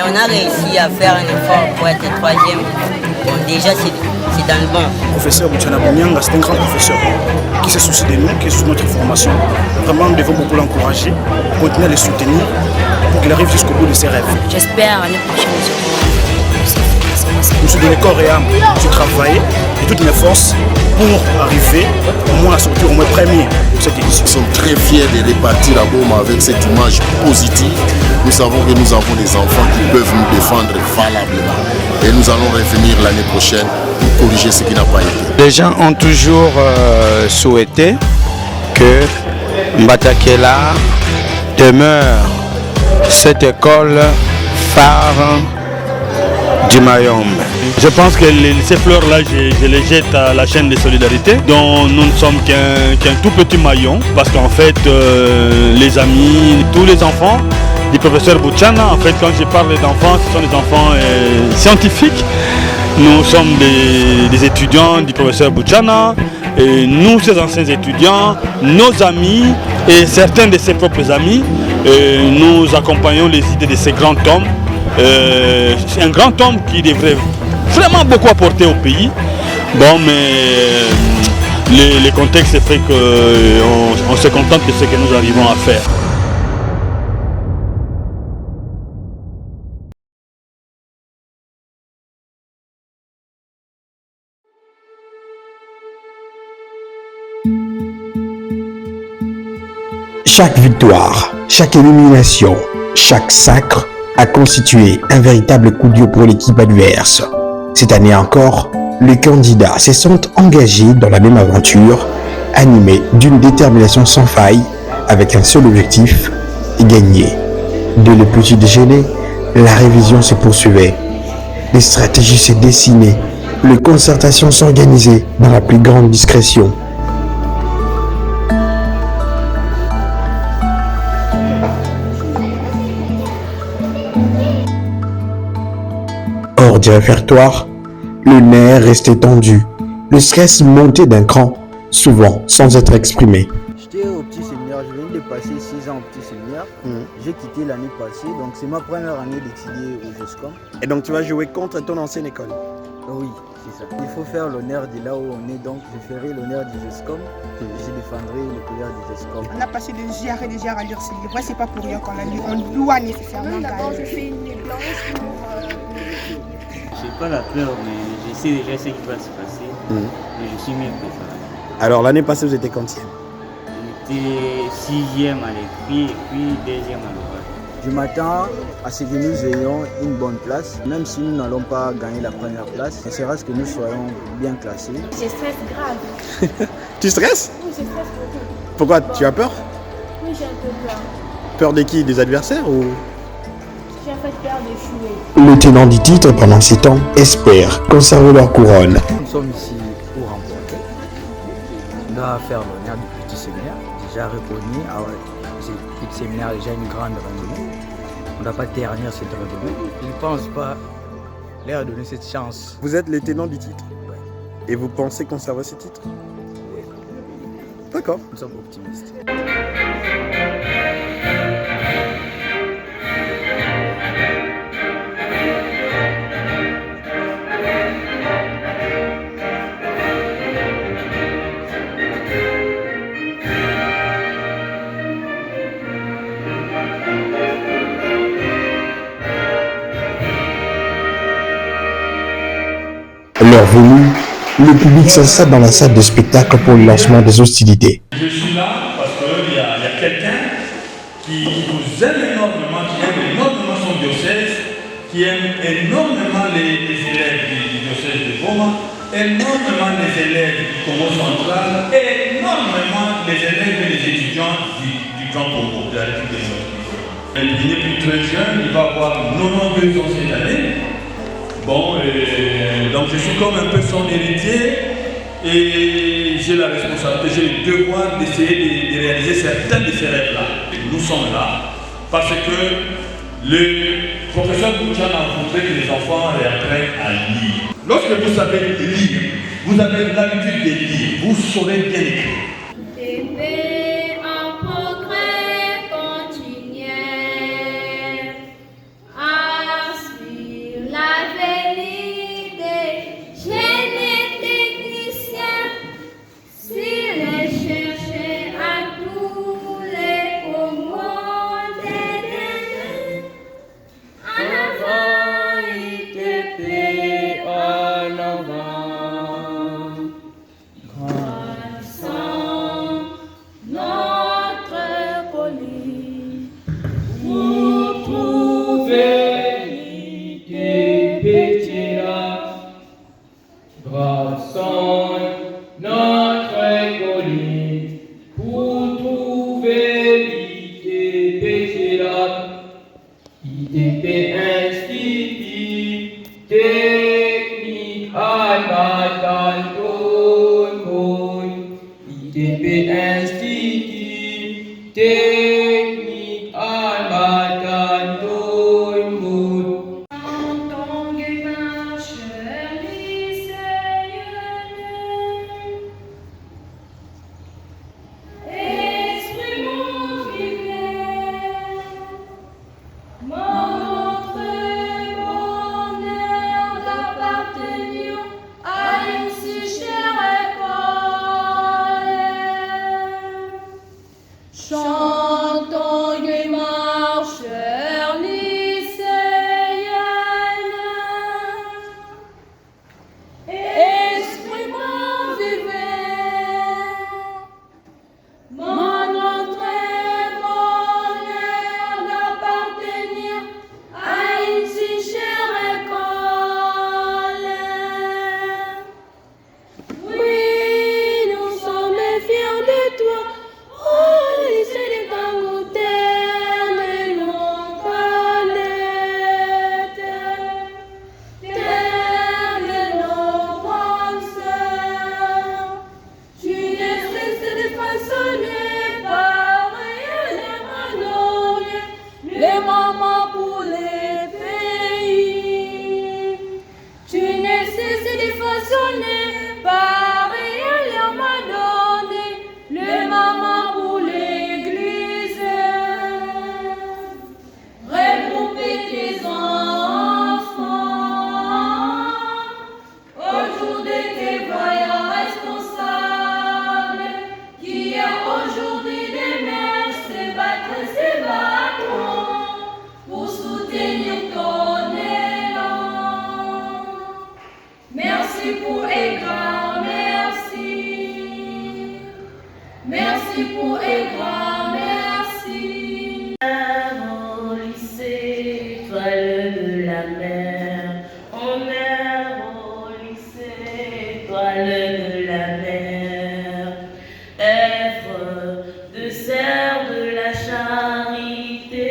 on a réussi à faire un effort pour être troisième. Bon, déjà, c'est dans le bon. Professeur Boutchana Bounyanga, c'est un grand professeur qui se soucie de nous, qui est sur notre formation. Vraiment, nous devons beaucoup l'encourager, continuer à le soutenir pour qu'il arrive jusqu'au bout de ses rêves. J'espère l'année prochaine. Je me suis donné corps et âme, j'ai travaillé de toutes mes forces pour arriver au moins à sortir au moins premier de cette édition. Nous sommes très fiers de repartir à Boma avec cette image positive. Nous savons que nous avons des enfants qui peuvent nous défendre valablement. Et nous allons revenir l'année prochaine pour corriger ce qui n'a pas été. Les gens ont toujours souhaité que Mbatakela demeure cette école phare du Mayombe. Je pense que ces fleurs-là, je les jette à la chaîne de solidarité, dont nous ne sommes qu'un tout petit maillon, parce qu'en fait, les amis, tous les enfants du professeur Boutchana, en fait, quand je parle d'enfants, ce sont des enfants scientifiques. Nous sommes des étudiants du professeur Boutchana, et nous, ces anciens étudiants, nos amis et certains de ses propres amis, nous accompagnons les idées de ces grands hommes. C'est un grand homme qui devrait vraiment beaucoup apporter au pays. Bon, mais le contexte fait qu'on se contente de ce que nous arrivons à faire. Chaque victoire, chaque élimination, chaque sacre a constitué un véritable coup dur pour l'équipe adverse. Cette année encore, les candidats se sont engagés dans la même aventure, animés d'une détermination sans faille, avec un seul objectif, gagner. Dès le petit déjeuner, la révision se poursuivait. Les stratégies se dessinaient, les concertations s'organisaient dans la plus grande discrétion. Hors du répertoire, le nerf restait tendu, le stress montait d'un cran, souvent sans être exprimé. J'étais au petit séminaire, je viens de passer 6 ans au petit séminaire. J'ai quitté l'année passée, donc c'est ma première année d'étudier au GESCOM. Et donc tu vas jouer contre ton ancienne école? Oui, c'est ça. Il faut faire l'honneur de là où on est, donc je ferai l'honneur du GESCOM. Je défendrai le couleur du GESCOM. On a passé des heures et des heures à lire ces livres. C'est pas pour rien qu'on a lu. On doit nécessairement D'abord, je fais une blanche pour... Je n'ai pas la peur, mais je sais déjà ce qui va se passer. Mais je suis mieux préparé. Alors l'année passée, vous étiez quantième? J'étais 6e à l'écrit et puis 2e à l'oral. Je m'attends à ce que nous ayons une bonne place. Même si nous n'allons pas gagner la première place, ce sera ce que nous soyons bien classés. Je stresse grave. Tu stresses? Oui, je stresse beaucoup. Pourquoi? Tu as peur? Oui, j'ai un peu peur. Peur de qui? Des adversaires ou? J'ai en fait peur d'échouer. Le tenant du titre pendant 7 ans espère conserver leur couronne. Nous sommes ici pour remporter. On doit faire l'honneur du petit séminaire, déjà reconnu. Ce petit séminaire a déjà une grande renommée. On ne doit pas ternir cette renommée. Je ne pense pas leur donner cette chance. Vous êtes les tenants du titre? Oui. Et vous pensez conserver ce titre? Oui. D'accord. Nous sommes optimistes. Leur venue, le public s'installe dans la salle de spectacle pour le lancement des hostilités. Je suis là parce qu'il y a quelqu'un qui vous aime énormément, qui aime énormément son diocèse, qui aime énormément les élèves du diocèse de Boma, énormément les élèves du Congo central, énormément les élèves et les étudiants du Grand Congo, de la République des Nord. Il n'est plus très jeune, il va avoir 92 ans cette année. Bon, donc je suis comme un peu son héritier et j'ai la responsabilité, j'ai le devoir d'essayer de réaliser certains de ces rêves-là. Nous sommes là parce que le professeur Boutchana a montré que les enfants apprennent à lire. Lorsque vous savez lire, vous avez l'habitude de lire, vous saurez bien écrire. progrès continuel à collines pour trouver l'idée IDP Institut Technique Almadan Toy IDP Institut Technique Almadan Toy Chantons gai marcheurs lycéennes, exprimons vivement mon très bonheur d'appartenir à une si chère école. Oui, nous sommes fiers de toi. Oh, lycée des Kangoutènes et non palette, terre de nos grandes sœurs. Tu n'es cessé de façonner par les manolles, les mamans pour les pays. Tu n'es cessé de façonner par les manolles, les mamans pour l'église. Regrouper tes enfants autour de tes voyants responsables qui aujourd'hui des mères se battront pour soutenir ton élan. Merci pour un grand merci. Merci pour un grand merci. Au lycée, étoile de la mer. On est au lycée, étoile de la mer. Œuvre de serre de la charité.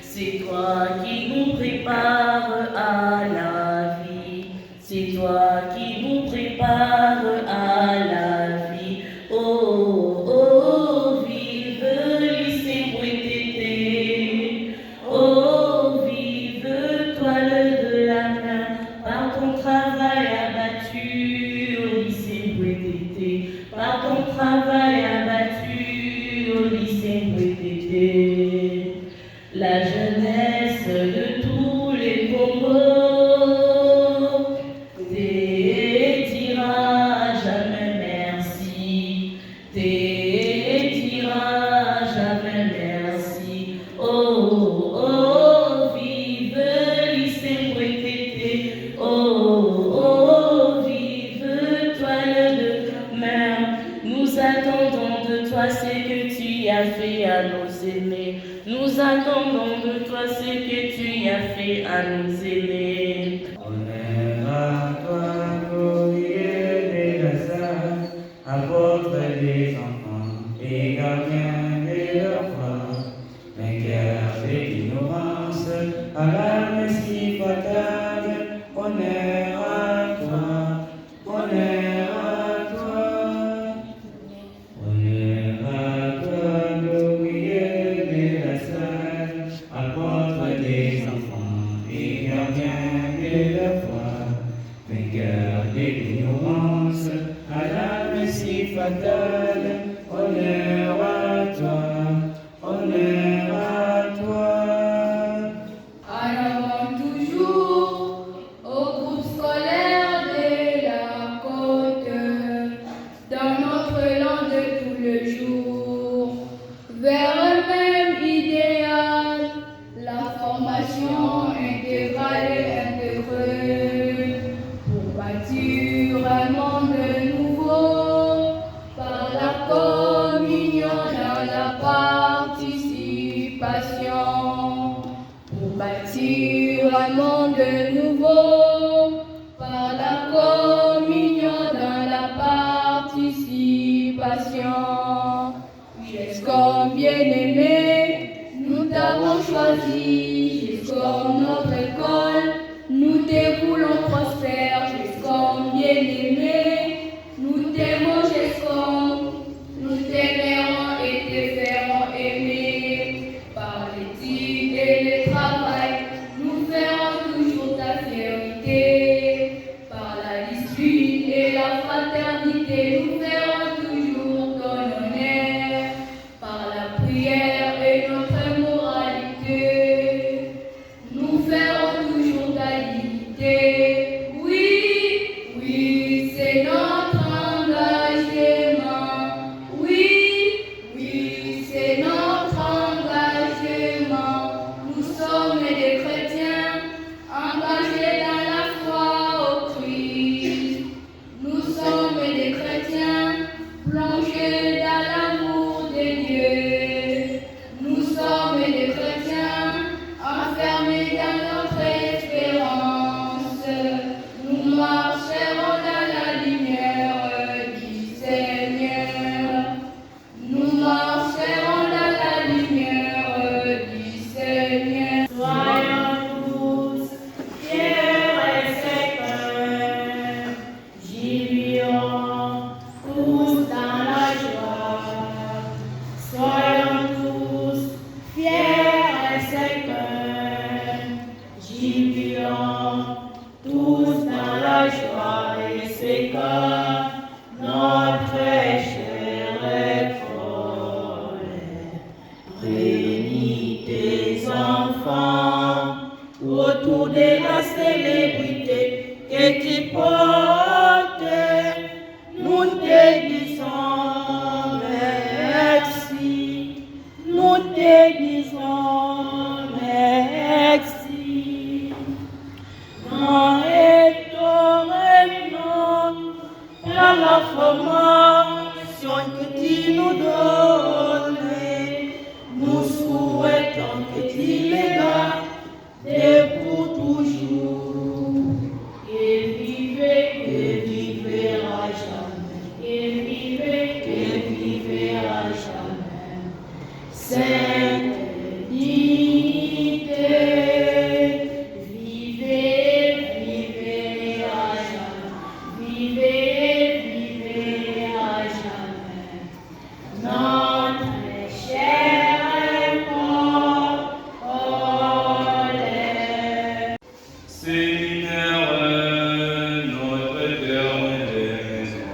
C'est toi qui nous prépare à la vie. C'est toi qui nous prépare à la vie. Oh, oh, vive lycée Bouétété. Oh, vive toile de la main. Par ton travail abattu au lycée Bouétété. Par ton travail abattu au lycée Bouétété. La jeunesse de tous les Congos te dira jamais merci. Te dira jamais merci. Oh, oh, vive lycée Bouétété. Oh, oh, vive toile de mer. Nous attendons de toi ce que tu as fait à nos aînés. Nous attendons de toi ce que tu as fait à nos aînés. Honneur à toi, courrier des Gassas, apôtre des enfants et gardien de leur foi, vainqueur de l'ignorance à la messie fatale. Honneur à toi, honneur à toi. Honneur à toi, courrier des Gassas, apôtre des enfants et gardien de leur foi, vainqueur de l'ignorance à la messie fatale. Honneur à toi, honneur à toi. En avant toujours au groupe scolaire de la côte, dans notre élan de tout le jour, vers un même idéal, la formation intégrale et intégrée, pour bâtir un monde nouveau, par la communion dans la participation, pour bâtir un monde nouveau, par la communion dans la participation. participation. Gescom bien-aimé, nous t'avons choisi. Gescom notre école, nous te voulons prospère. Gescom bien-aimé, nous t'aimons Gescom, nous t'aimerons et te ferons aimer. Par l'éthique et le travail, nous ferons toujours ta fierté. Par la discipline et la fraternité, nous ferons toujours ton honneur. Par la prière et notre moralité, nous ferons toujours ta dignité. Oui, oui, c'est notre engagement. Oui, oui, c'est notre engagement. Nous sommes des chrétiens engagés dans la foi au Christ. Nous sommes des chrétiens plongés dans l'amour de Dieu. Nous sommes des chrétiens enfermés dans notre espérance. Nous marcherons dans la lumière du Seigneur. Nous marcherons dans la lumière du Seigneur. Soyons tous fiers et secs, jubilons tous dans la joie. Soyons tous fiers et secs, jubilons tous dans la joie. Et c'est que notre chair est folle. Réunis tes enfants autour de la célébrité que tu portes. Nous te disons merci. Nous te disons merci. Grand est ton nom par la formation que tu nous donnes. Nous souhaitons que tu les gardes pour toujours. Et vivez à jamais. Et vivez à jamais. Sainte dignité. Vivez à jamais. Vivez à jamais. Notre chair est morte. Seigneur, notre éternelle maison,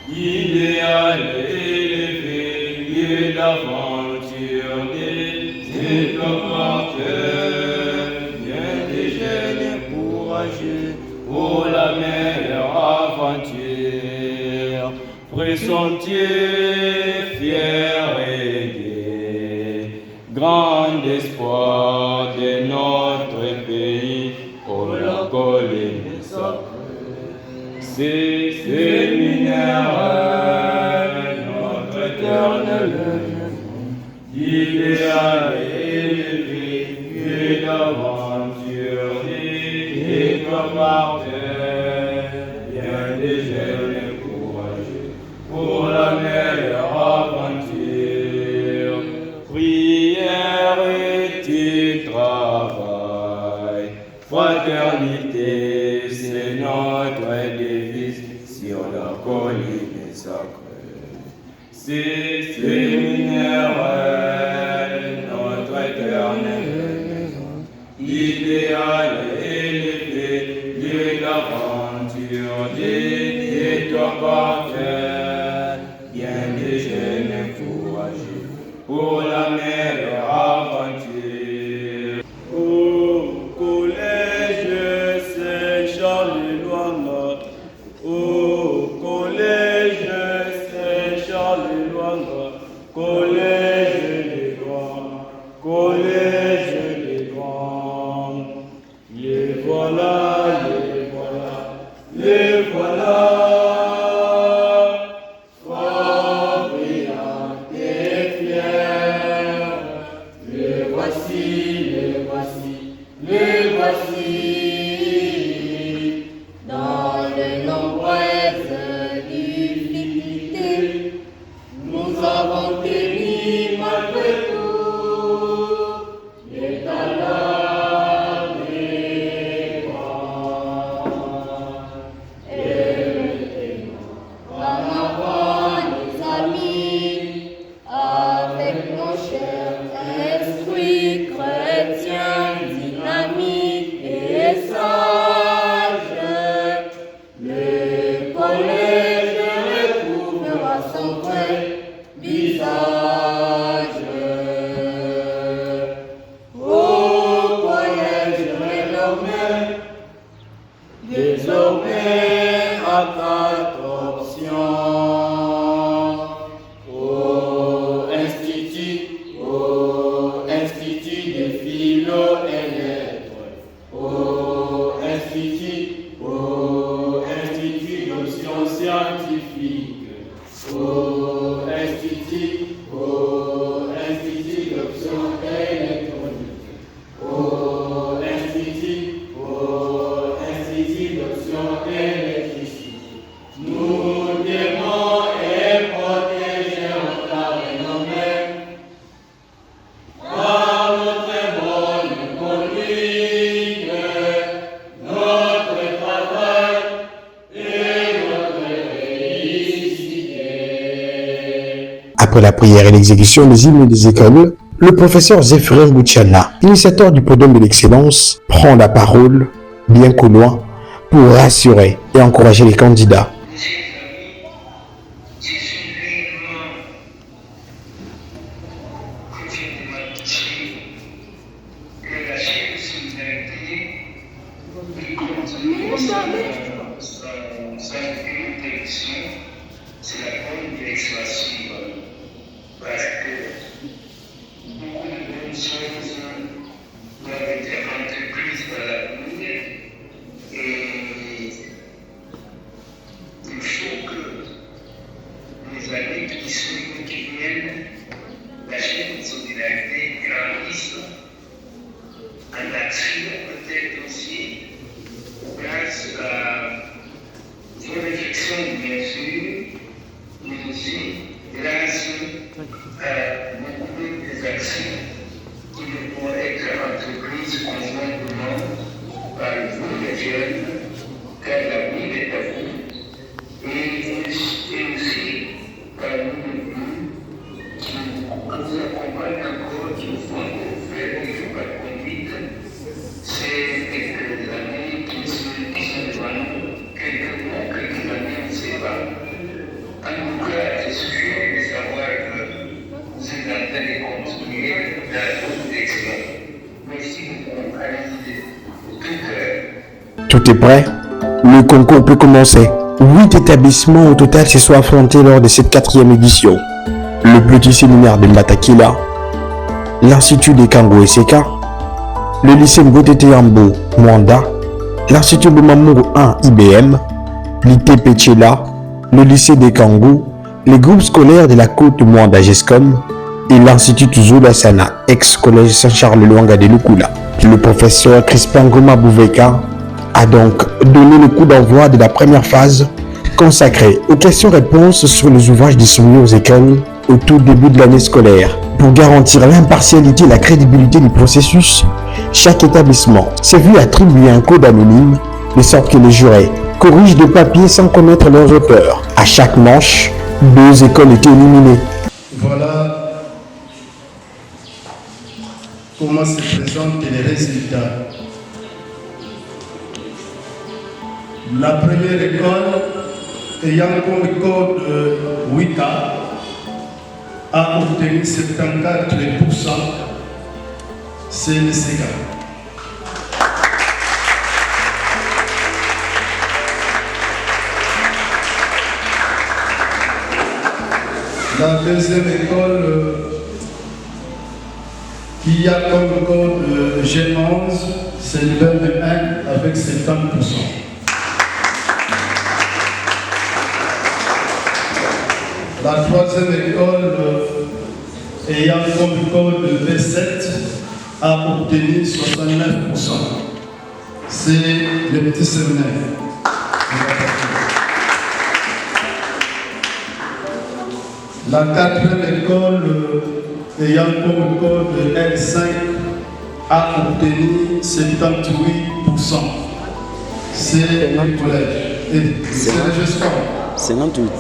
idéal élevé, lieu d'aventure, des appartient, bien des jeunes courageux pour la meilleure aventure. Pressentier, fier et gai, grand espoir de notre pays, pour la colline sacrée. C'est séminaire, notre éternel idéal élevé, lieu d'aventure, et appartient, bien des jeunes courageux, pour la meilleure aventure. Prière et travail, fraternité, c'est notre devise sur la colline sacrée. C'est séminaire, notre éternelle maison, idéal élevé, lieu d'aventure, et t'appartient, bien des jeunes courageux, pour la meilleure aventure. Au collège Saint-Charles-Luanda, au collège Saint-Charles-Luanda, collège Après la prière et l'exécution des hymnes des écoles, le professeur Zéphirin Bouchana, initiateur du podium de l'excellence, prend la parole, bien qu'au loin, pour rassurer et encourager les candidats. Tout est prêt, le concours peut commencer. 8 établissements au total se sont affrontés lors de cette 4e édition. Le petit séminaire de Mbatakila, l'Institut des Kango et Seka, le lycée Mbotete Yambo Mwanda, l'Institut Bomamour 1 IBM, l'IT Pechela, le lycée des Kango, les groupes scolaires de la côte Mwanda GESCOM et l'Institut Zoula-Sana, ex-collège Saint-Charles Luanga de Lukula. Le professeur Crispin Goma Bouveka a donc donné le coup d'envoi de la première phase consacrée aux questions-réponses sur les ouvrages distribués aux écoles au tout début de l'année scolaire. Pour garantir l'impartialité et la crédibilité du processus, chaque établissement s'est vu attribuer un code anonyme de sorte que les jurés corrigent de papier sans connaître leurs auteurs. À chaque manche, 2 écoles étaient éliminées. Voilà comment se présentent les résultats. La première école, ayant comme code WICA, a obtenu 74%, c'est le SECA. La deuxième école, qui a comme code G11, c'est le BM1 avec 70%. La troisième école, ayant comme code V7, a obtenu 69%. C'est le petit séminaire. La quatrième école, ayant comme code L5, a obtenu 78%. C'est le collège. C'est le GESCOM. 58.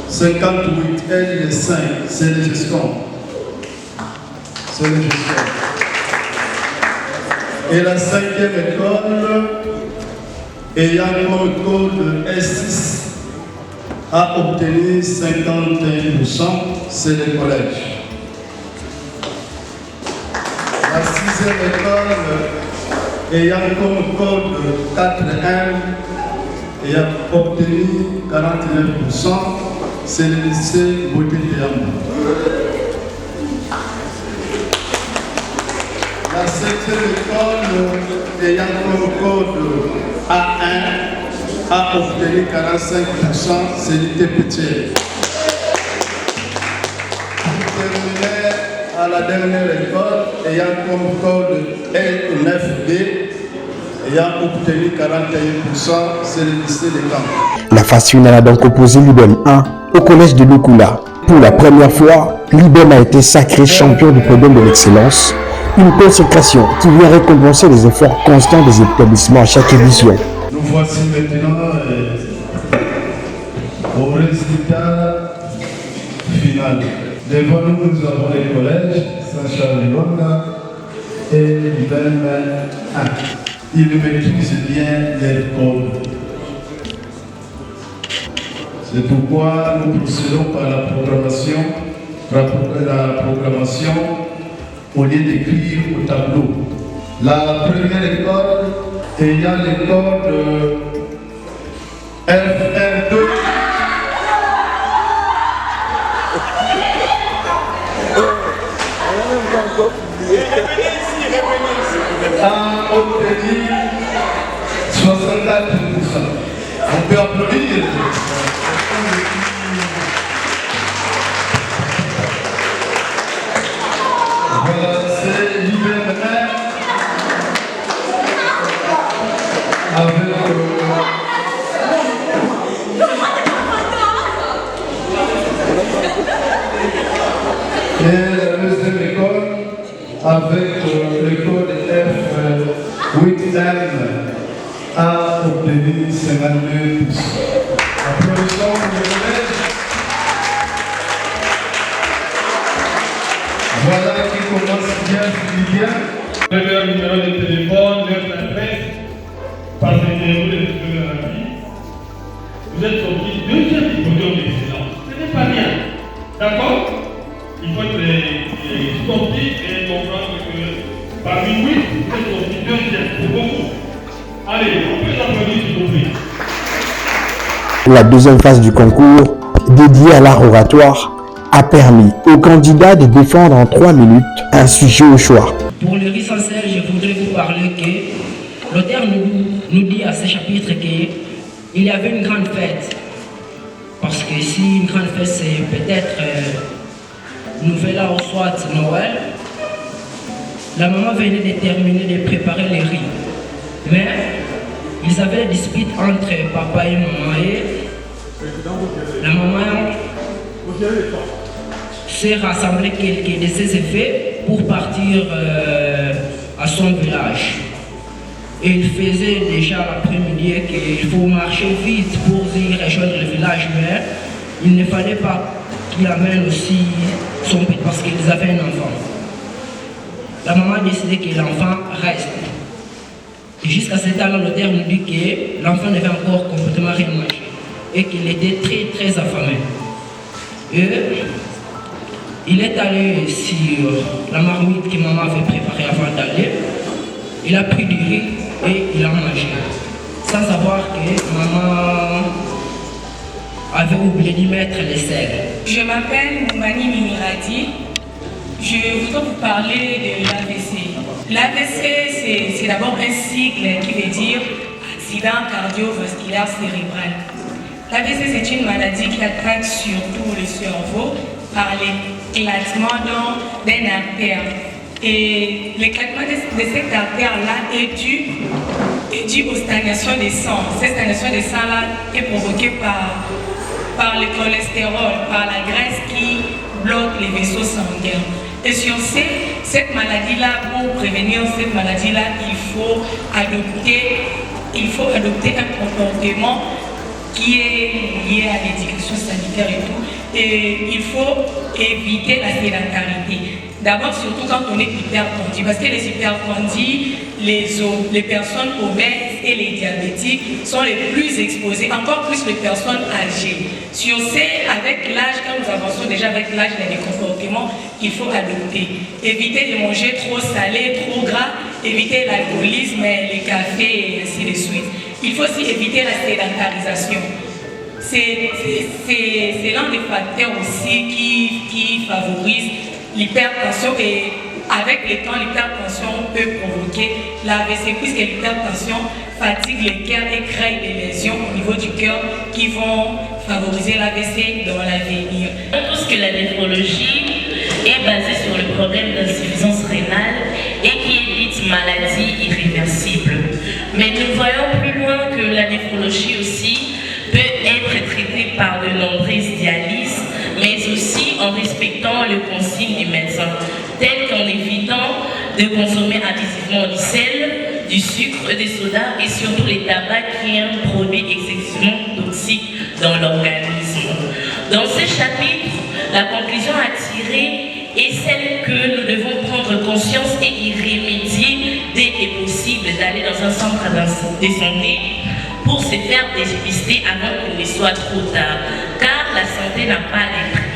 58, L 5, c'est le GESCOM. C'est le GESCOM. Et la 5e école, ayant comme code S6, a obtenu 51%, c'est le collège. La 6e école, ayant comme code 4M, et a obtenu 49%, c'est le lycée Botétéam. La 7e école, ayant comme code A1, a obtenu 45%, c'est l'IT Pétier. à la dernière école ayant comme code L9B, ayant obtenu 41%, c'est le lycée de Caen. La phase finale a donc opposé l'IBEM 1 au collège de Lukula. Pour la première fois, l'IBEM a été sacré champion du podium de l'excellence, une consécration qui vient récompenser les efforts constants des établissements à chaque édition. Nous voici maintenant au résultat final. Devant nous, nous avons les collèges Saint-Charles-Longa et l'IBEM 1. Ils maîtrisent bien les codes. C'est pourquoi nous procédons par la programmation au lieu d'écrire au tableau. La première école ayant les codes F1-2 a obtenu 64%. On peut applaudir. Voilà, c'est l'IBEM 1 avec et la deuxième école avec le code F8M a obtenu 52%. Applaudissons pour le collège. Voilà qui commence bien, finit bien. Leur numéro de téléphone, leur adresse, passez-vous les de la vie. Vous êtes sorti deuxième du podium d'excellence. Ce n'est pas rien. D'accord? Il faut être sportif et comprendre que parmi 8, vous êtes sorti deuxième. C'est beaucoup. Allez, on peut les applaudir s'il vous plaît. La deuxième phase du concours, dédiée à l'art oratoire, a permis aux candidats de défendre en 3 minutes un sujet au choix. Pour le riz sans sel, je voudrais vous parler que l'auteur nous dit à ce chapitre qu'il y avait une grande fête. Parce que si une grande fête, c'est peut-être Nouvel An ou soit Noël, la maman venait de terminer de préparer les riz. Mais ils avaient des disputes entre papa et maman et la maman s'est rassemblé quelques de ses effets pour partir à son village. Et il faisait déjà l'après-midi qu'il faut marcher vite pour y rejoindre le village, mais il ne fallait pas qu'il amène aussi son petit parce qu'ils avaient un enfant. La maman a décidé que l'enfant reste. Et jusqu'à ce temps-là, l'auteur nous dit que l'enfant n'avait encore complètement rien mangé et qu'il était très très affamé. Et il est allé sur la marmite que maman avait préparée avant d'aller. Il a pris du riz et il a mangé. Sans savoir que maman avait oublié d'y mettre les sel. Je m'appelle Moumani Mimiradi. Je voudrais vous parler de l'AVC. L'AVC, c'est d'abord un sigle qui veut dire accident cardiovasculaire cérébral. L'AVC, c'est une maladie qui attaque surtout le cerveau par l'éclatement d'un artère. Et l'éclatement de cette artère-là est dû aux stagnations des sangs. Cette stagnation des sangs-là est provoquée par le cholestérol, par la graisse qui bloque les vaisseaux sanguins. Et sur cette maladie-là, pour prévenir cette maladie-là, il faut adopter un comportement qui est lié à l'éducation sanitaire et tout. Et il faut éviter la sédentarité. D'abord, surtout quand on est hypertendu, parce que les hypertendus, les personnes obèses et les diabétiques sont les plus exposés, encore plus les personnes âgées. Sur avec l'âge, quand nous avançons déjà avec l'âge, il y a des comportements qu'il faut adopter. Éviter de manger trop salé, trop gras, éviter l'alcoolisme, les cafés et ainsi de suite. Il faut aussi éviter la sédentarisation. C'est l'un des facteurs aussi qui favorise l'hypertension et avec le temps, l'hypertension peut provoquer l'AVC puisque l'hypertension fatigue les cœurs et crée des lésions au niveau du cœur qui vont favoriser l'AVC dans l'avenir. Tout ce que la néphrologie est basée sur le problème d'insuffisance rénale et qui est dite maladie irréversible. Mais nous voyons plus loin que la néphrologie aussi peut être traitée par de nombreuses dialyses, mais aussi en respectant le consigne du médecin, tel qu'en évitant de consommer abusivement du sel, du sucre, des sodas et surtout les tabacs qui est un produit excessivement toxique dans l'organisme. Dans ce chapitre, la conclusion à tirer est celle que nous devons prendre conscience et y remédier dès que possible, d'aller dans un centre de santé pour se faire dépister avant qu'il ne soit trop tard, car la santé n'a pas de prix.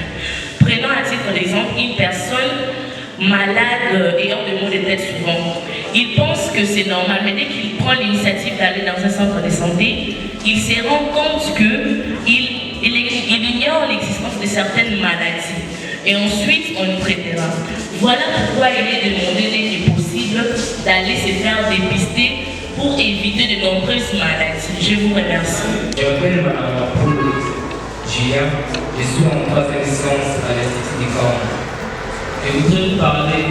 Prenons à titre d'exemple une personne malade ayant des maux de tête souvent. Il pense que c'est normal, mais dès qu'il prend l'initiative d'aller dans un centre de santé, il se rend compte qu'il ignore l'existence de certaines maladies. Et ensuite, on le traitera. Voilà pourquoi il est demandé dès que possible d'aller se faire dépister pour éviter de nombreuses maladies. Je vous remercie. Je m'appelle Mme Paul Julien. Je suis en 3e séance à l'Institut du corps. Je voudrais vous parler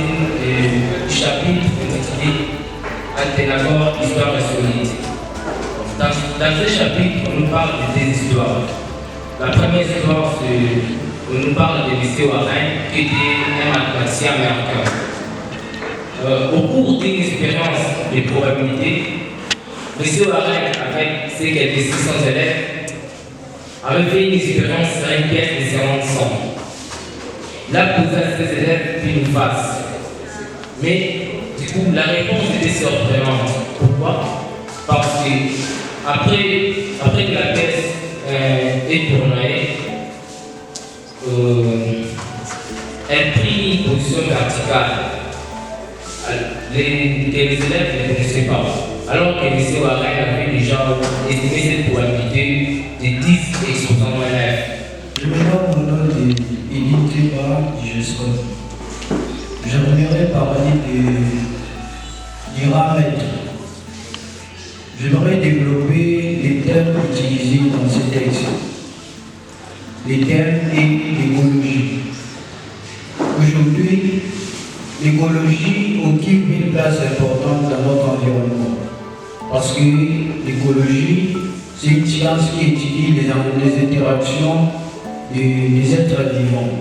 du chapitre intitulé Athénagore, histoire et solide. Dans ce chapitre, on nous parle de deux histoires. La première histoire, on nous parle de M. Warren, qui était un mathématicien américain. Au cours d'une expérience de probabilité, M. Warren, avec ses quelques 600 élèves, avait fait une expérience sur une pièce de 50 cents. Il a posé à ses élèves une face. Mais du coup, la réponse était surprenante. Pourquoi? Parce que après que la pièce est tournée, elle prit une position verticale. Les élèves ne connaissaient pas. Alors que M. Warren avait déjà estimé cette probabilité de 10 exposants élèves. Je me nomme au nom de Edith Tréba du GESCOM. J'aimerais parler du ramètre. J'aimerais développer les thèmes utilisés dans ce texte. Les thèmes et l'écologie. Aujourd'hui, l'écologie occupe une place importante dans notre environnement. Parce que l'écologie, c'est une science qui étudie les interactions des êtres vivants.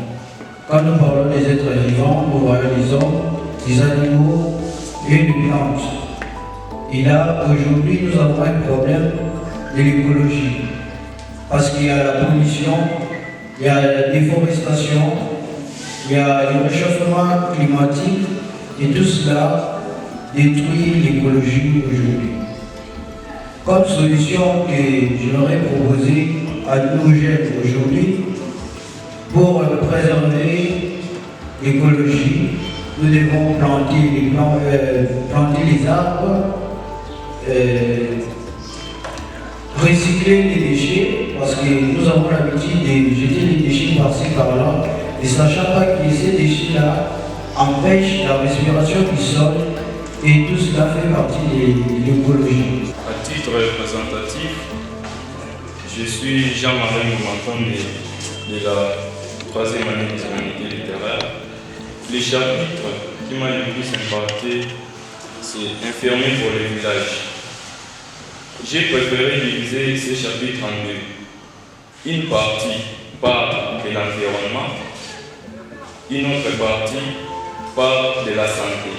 Quand nous parlons des êtres vivants, nous voyons les hommes, les animaux et les plantes. Et là, aujourd'hui, nous avons un problème de l'écologie. Parce qu'il y a la pollution, il y a la déforestation, il y a le réchauffement climatique, et tout cela détruit l'écologie aujourd'hui. Comme solution que j'aurais proposée à nos jeunes aujourd'hui, pour préserver l'écologie, nous devons planter les arbres, recycler les déchets, parce que nous avons l'habitude de jeter les déchets par-ci par-là, ne sachant pas que ces déchets-là empêchent la respiration du sol, et tout cela fait partie de l'écologie. À titre représentatif, je suis Jean-Marie Moumanton de la 3e année des humanités littéraires. Le chapitre qui m'a le plus impacté, c'est Infirmier pour le village. J'ai préféré diviser ce chapitre en deux. Une partie parle de l'environnement, une autre partie parle de la santé.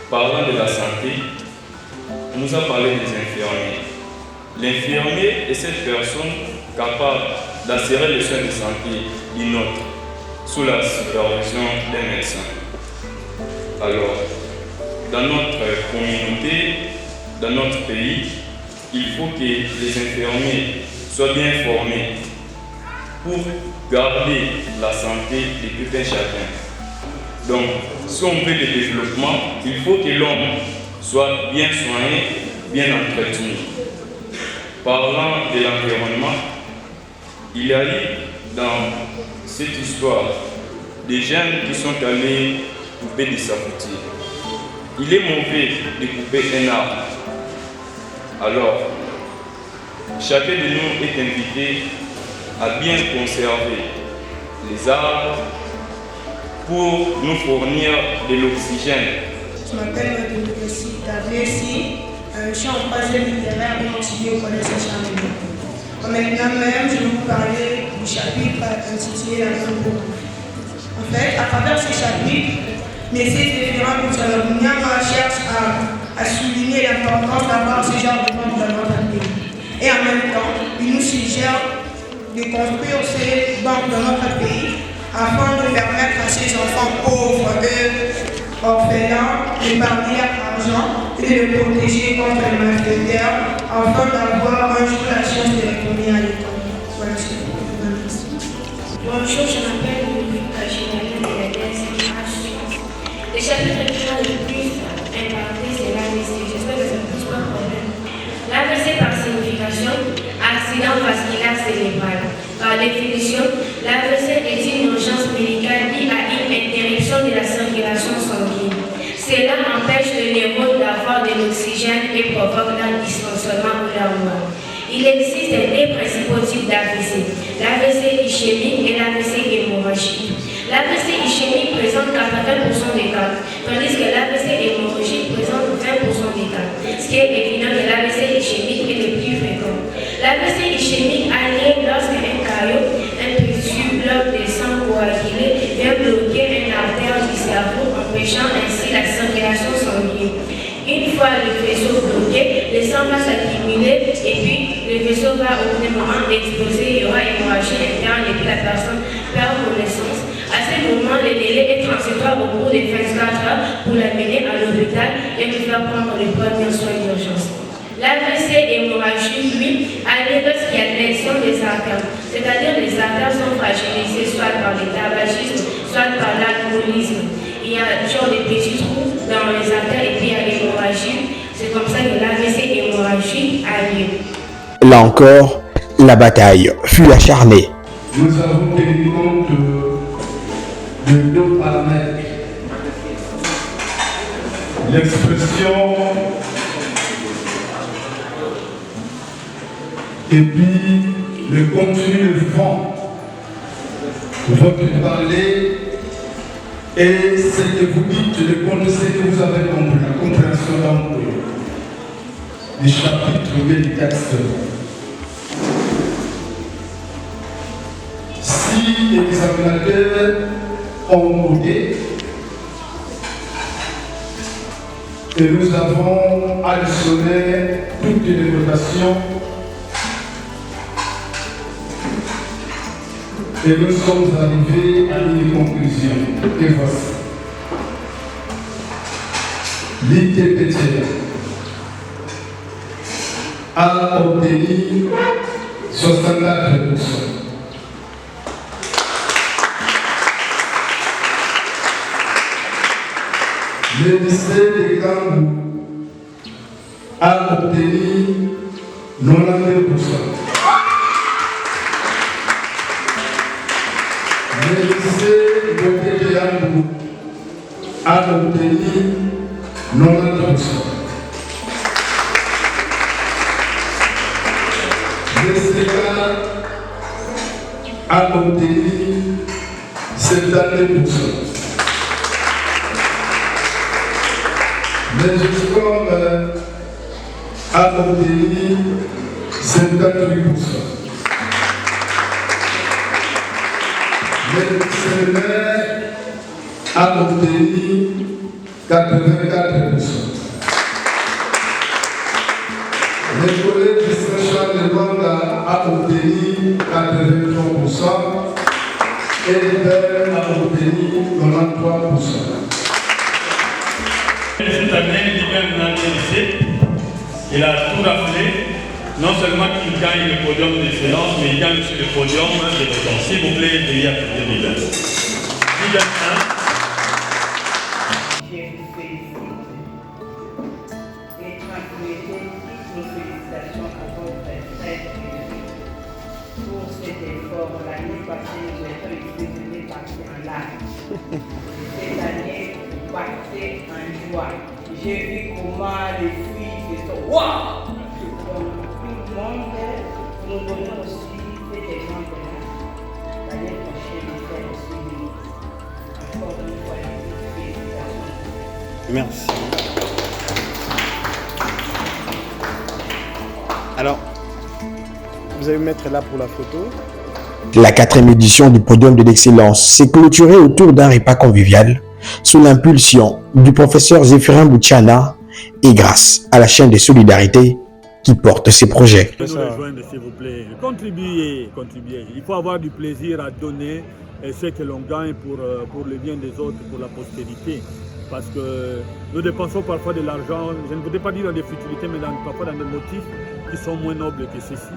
Parlant de la santé, on nous a parlé des infirmiers. L'infirmier est cette personne capable d'assurer les soins de santé d'une autre, sous la supervision d'un médecin. Alors, dans notre communauté, dans notre pays, il faut que les infirmiers soient bien formés pour garder la santé de tout un chacun. Donc, si on veut le développement, il faut que l'homme soit bien soigné, bien entretenu. Parlant de l'environnement, il y a eu dans cette histoire des jeunes qui sont allés couper des sapoutiers. Il est mauvais de couper un arbre. Alors, chacun de nous est invité à bien conserver les arbres pour nous fournir de l'oxygène. Je m'appelle Messi Tablessi, je suis en troisième littéraire et étudié au collège Saint-Charles. Maintenant même, je vais vous parler du chapitre intitulé La Congo. En fait, à travers ce chapitre, Messieurs Référent Boutsalabounyama cherche à souligner l'importance d'avoir ce genre de banques dans notre pays. Et en même temps, il nous suggère de construire ces banques dans notre pays afin de permettre à ces enfants pauvres et orphelins d'épargner leur argent et de les protéger contre les malfaiteurs afin d'avoir un jour la chance de les fournir à l'école. Voilà ce que je vous remercie. Bonjour, je m'appelle Louis Kachinaline de la DSMH. Le chapitre qui m'a le plus impacté, c'est l'AVC. J'espère que ça ne pose pas de problème. L'AVC par signification, accident vasculaire cérébral. Par définition, l'AVC est une urgence médicale liée à une interruption de la circulation sanguine. Cela empêche le neurone d'avoir de l'oxygène et provoque un dysfonctionnement de la moelle. Il existe deux principaux types d'AVC, l'AVC ischémique et l'AVC hémorragique. L'AVC ischémique présente 80% des cas, tandis que l'AVC hémorragique présente 20% des cas, ce qui est évident que l'AVC ischémique est le plus fréquent. L'AVC ischémique a lieu lorsqu'un caillot, un petit bloc de sang coagulé, vient bloquer une artère du cerveau, empêchant ainsi la circulation sanguine. Une fois le vaisseau bloqué, le sang va s'accumuler et puis le vaisseau va au bout d'un moment exploser, il y aura hémorragie interne et puis la personne perd connaissance. À ce moment, le délai est transitoire au cours de 24 heures pour l'amener à l'hôpital et lui faire prendre les premiers soins d'urgence. L'AVC hémorragique, lui, a lieu lorsqu'il y a lésion des artères, c'est-à-dire les artères sont fragilisées soit par le tabagisme, soit par l'alcoolisme. Il y a toujours des petits trous dans les artères et puis il y a l'hémorragie. C'est comme ça que l'AVC hémorragique a lieu. Là encore, la bataille fut acharnée. Nous avons tenu compte de deux paramètres. L'expression et puis le contenu, le fond. Votre parler et ce que vous dites, le contenu, ce que vous avez compris, la compréhension donc du chapitre du texte. Si les examinateurs ont voté et nous avons additionné toutes les votations et nous sommes arrivés à une conclusion. Et voici. L'ITPT a obtenu 64%. Le lycée de Gambou a obtenu 92%. Le lycée de Gambou a obtenu 90%. Le CECA a obtenu 72%. Le GISCOM a obtenu 58%. Le CNR a obtenu 84%. Le collège de Saint-Charles-de-Banga a obtenu 83% et l'IPER a obtenu 93%. Cette année, l'IPER n'a lycée, il a tout raflé. Non seulement il gagne le podium d'excellence, mais il gagne aussi le podium de l'excellence. S'il vous plaît, veuillez applaudir l'IPER. l'IPER 1. L'année passée, j'ai été partir en larmes. Cette année, vous partez en joie. J'ai vu comment les filles se sont waouh! Donc, tout le monde, nous donnons aussi cet exemple-là. L'année prochaine, nous allons aussi encore Merci. Alors, vous allez me mettre là pour la photo. La 4e édition du Podium de l'excellence s'est clôturée autour d'un repas convivial sous l'impulsion du professeur Zéphirin Boutchana et grâce à la chaîne des solidarités qui porte ces projets. Nous rejoindre, s'il vous plaît. Contribuez. Il faut avoir du plaisir à donner et ce que l'on gagne pour le bien des autres, pour la postérité. Parce que nous dépensons parfois de l'argent, je ne voudrais pas dire dans des futilités, mais parfois dans des motifs qui sont moins nobles que ceci.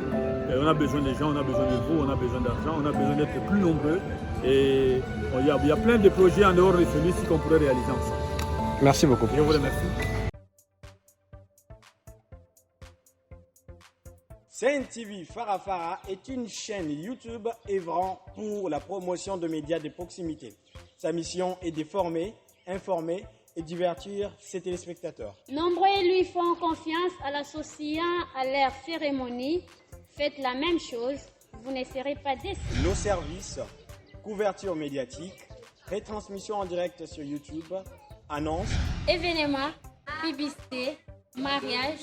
Et on a besoin des gens, on a besoin de vous, on a besoin d'argent, on a besoin d'être plus nombreux. Et il y a plein de projets en dehors de celui-ci qu'on pourrait réaliser ensemble. Merci beaucoup. Je vous remercie. Sen TV Farafara est une chaîne YouTube œuvrant pour la promotion de médias de proximité. Sa mission est de former, informer et divertir ses téléspectateurs. Nombreux lui font confiance à l'associant à leur cérémonie. Faites la même chose, vous ne serez pas déçus. Nos services, couverture médiatique, retransmission en direct sur YouTube, annonces, événements, publicité, mariage,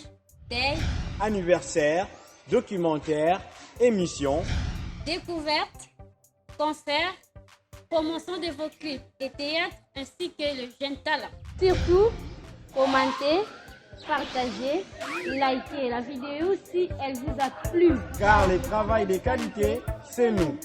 deuil, anniversaire, documentaires, émissions, découvertes, concerts, promotion de vos clips et théâtre ainsi que le jeune talent. Surtout, commentez, partagez, likez la vidéo si elle vous a plu. Car le travail de qualité, c'est nous.